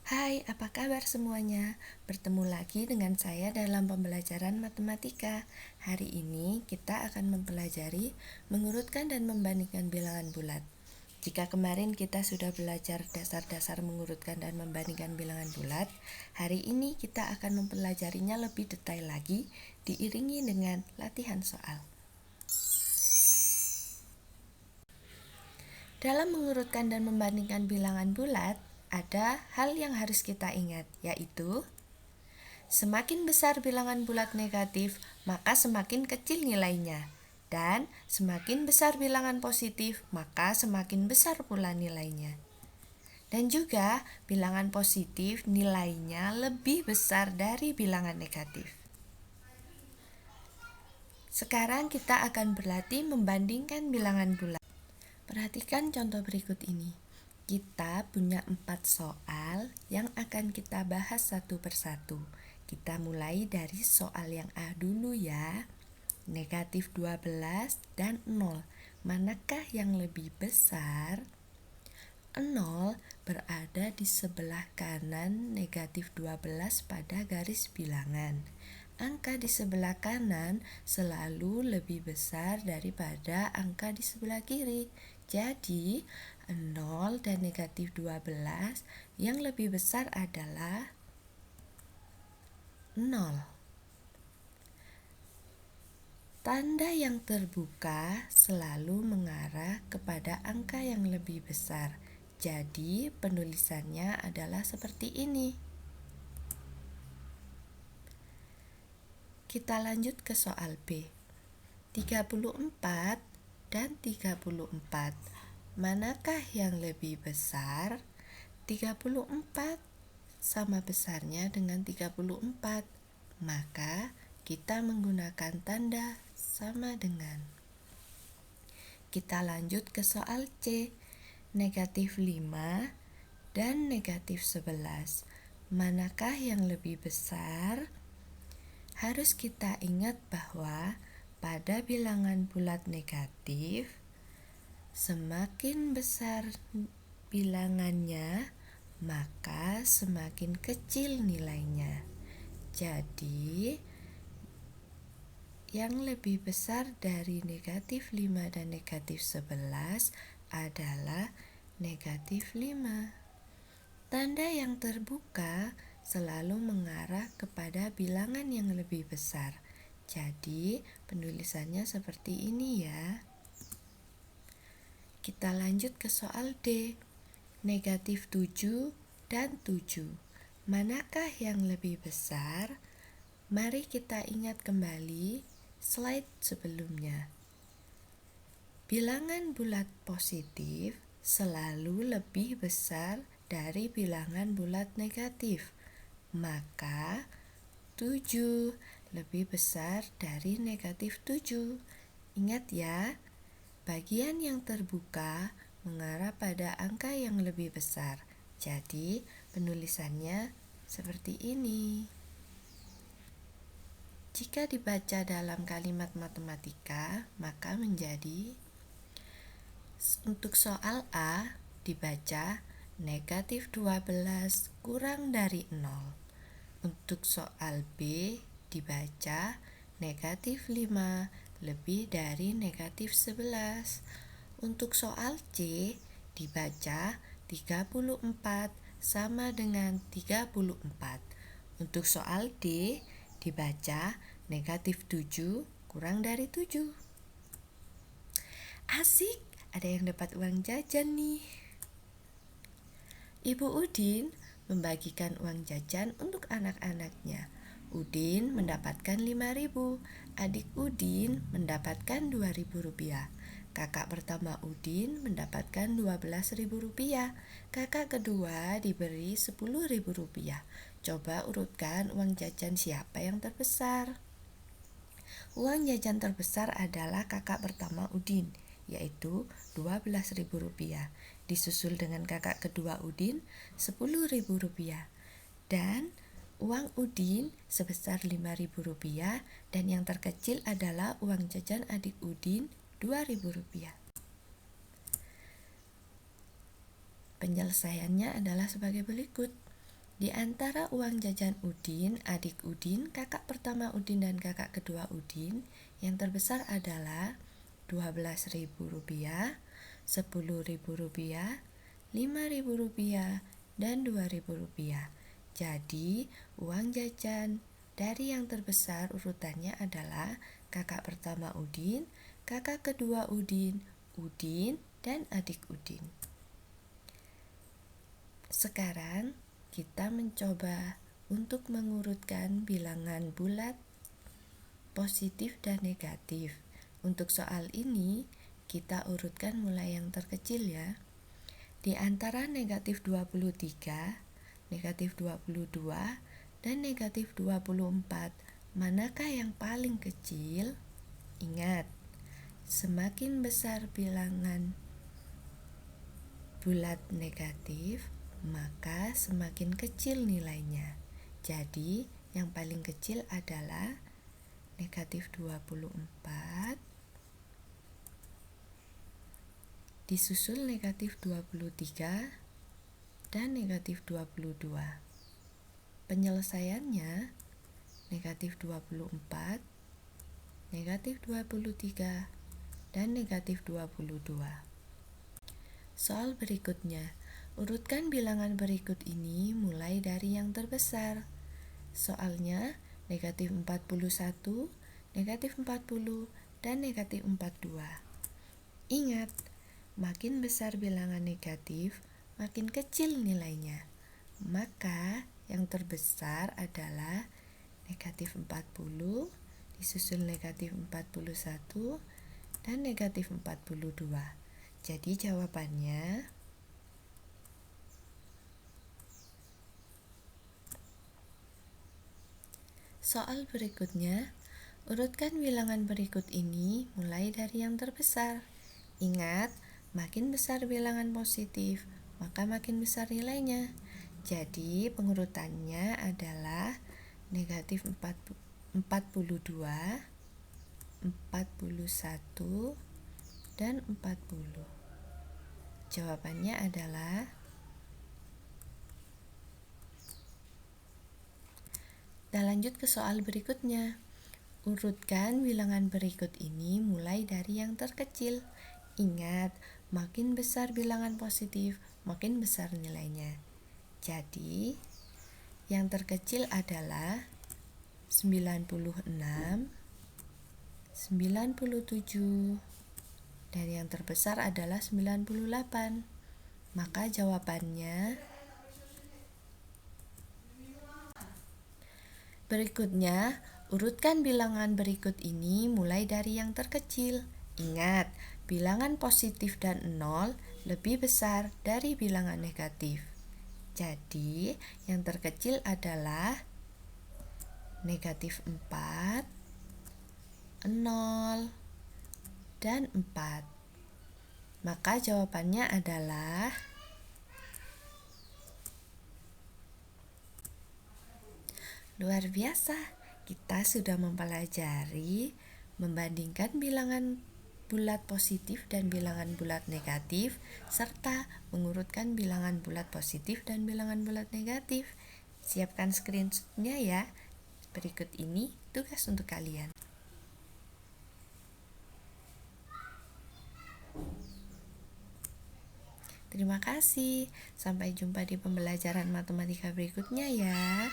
Hai, apa kabar semuanya? Bertemu lagi dengan saya dalam pembelajaran matematika. Hari ini kita akan mempelajari mengurutkan dan membandingkan bilangan bulat. Jika kemarin kita sudah belajar dasar-dasar mengurutkan dan membandingkan bilangan bulat, hari ini kita akan mempelajarinya lebih detail lagi, diiringi dengan latihan soal. Dalam mengurutkan dan membandingkan bilangan bulat, ada hal yang harus kita ingat, yaitu semakin besar bilangan bulat negatif, maka semakin kecil nilainya. Dan semakin besar bilangan positif, maka semakin besar pula nilainya. Dan juga bilangan positif nilainya lebih besar dari bilangan negatif. Sekarang kita akan berlatih membandingkan bilangan bulat. Perhatikan contoh berikut ini. Kita punya 4 soal yang akan kita bahas satu persatu. Kita mulai dari soal yang A dulu ya. Negatif 12 dan 0. Manakah yang lebih besar? 0 berada di sebelah kanan negatif 12 pada garis bilangan. Angka di sebelah kanan selalu lebih besar daripada angka di sebelah kiri. Jadi, 0 dan negatif 12 yang lebih besar adalah 0. Tanda yang terbuka selalu mengarah kepada angka yang lebih besar. Jadi, penulisannya adalah seperti ini. Kita lanjut ke soal B. 34 dan 34. Manakah yang lebih besar? 34 sama besarnya dengan 34. Maka kita menggunakan tanda sama dengan. Kita lanjut ke soal C. Negatif 5 dan negatif 11. Manakah yang lebih besar? Harus kita ingat bahwa pada bilangan bulat negatif, semakin besar bilangannya, maka semakin kecil nilainya. Jadi, yang lebih besar dari negatif 5 dan negatif 11 adalah negatif 5. Tanda yang terbuka selalu mengarah kepada bilangan yang lebih besar. Jadi, penulisannya seperti ini ya. Kita lanjut ke soal D. Negatif 7 dan 7. Manakah yang lebih besar? Mari kita ingat kembali slide sebelumnya. Bilangan bulat positif selalu lebih besar dari bilangan bulat negatif. Maka 7 lebih besar dari negatif 7. Ingat ya, bagian yang terbuka mengarah pada angka yang lebih besar. Jadi, penulisannya seperti ini. Jika dibaca dalam kalimat matematika, maka menjadi untuk soal A dibaca negatif 12 kurang dari 0. Untuk soal B dibaca negatif 5 lebih dari negatif 11. Untuk soal C dibaca 34 sama dengan 34. Untuk soal D dibaca negatif 7 kurang dari 7. Asik, ada yang dapat uang jajan nih. Ibu Udin membagikan uang jajan untuk anak-anaknya. Udin mendapatkan 5.000, adik Udin mendapatkan 2.000 rupiah. Kakak pertama Udin mendapatkan 12.000 rupiah. Kakak kedua diberi 10.000 rupiah. Coba urutkan uang jajan siapa yang terbesar. Uang jajan terbesar adalah kakak pertama Udin, yaitu 12.000 rupiah. Disusul dengan kakak kedua Udin 10.000 rupiah. Dan uang Udin sebesar 5.000 rupiah, dan yang terkecil adalah uang jajan adik Udin 2.000 rupiah. Penyelesaiannya adalah sebagai berikut. Di antara uang jajan Udin, adik Udin, kakak pertama Udin, dan kakak kedua Udin, yang terbesar adalah Rp12.000, Rp10.000, Rp5.000, dan Rp2.000. Jadi, uang jajan dari yang terbesar urutannya adalah kakak pertama Udin, kakak kedua Udin, Udin, dan adik Udin. Sekarang kita mencoba untuk mengurutkan bilangan bulat positif dan negatif. Untuk soal ini, kita urutkan mulai yang terkecil ya. Di antara negatif 23, negatif 22, dan negatif 24, manakah yang paling kecil? Ingat, semakin besar bilangan bulat negatif, maka semakin kecil nilainya. Jadi, yang paling kecil adalah negatif 24 disusul negatif 23 dan negatif 22. Penyelesaiannya negatif 24, negatif 23, dan negatif 22. Soal berikutnya, urutkan bilangan berikut ini mulai dari yang terbesar. Soalnya negatif 41, negatif 40, dan negatif 42. Ingat, makin besar bilangan negatif, makin kecil nilainya. Maka yang terbesar adalah negatif 40, disusul negatif 41, dan negatif 42. Jadi jawabannya soal berikutnya, urutkan bilangan berikut ini mulai dari yang terbesar. Ingat, makin besar bilangan positif, maka makin besar nilainya. Jadi pengurutannya adalah negatif 42, 41, dan 40. Jawabannya adalah kita lanjut ke soal berikutnya. Urutkan bilangan berikut ini mulai dari yang terkecil. Ingat, makin besar bilangan positif, makin besar nilainya. Jadi, yang terkecil adalah 96, 97, dan yang terbesar adalah 98. Maka jawabannya berikutnya, urutkan bilangan berikut ini mulai dari yang terkecil. Ingat, bilangan positif dan 0 lebih besar dari bilangan negatif. Jadi, yang terkecil adalah negatif 4, 0, dan 4. Maka jawabannya adalah luar biasa. Kita sudah mempelajari membandingkan bilangan bulat positif dan bilangan bulat negatif, serta mengurutkan bilangan bulat positif dan bilangan bulat negatif. Siapkan screenshotnya ya. Berikut ini tugas untuk kalian. Terima kasih. Sampai jumpa di pembelajaran matematika berikutnya ya.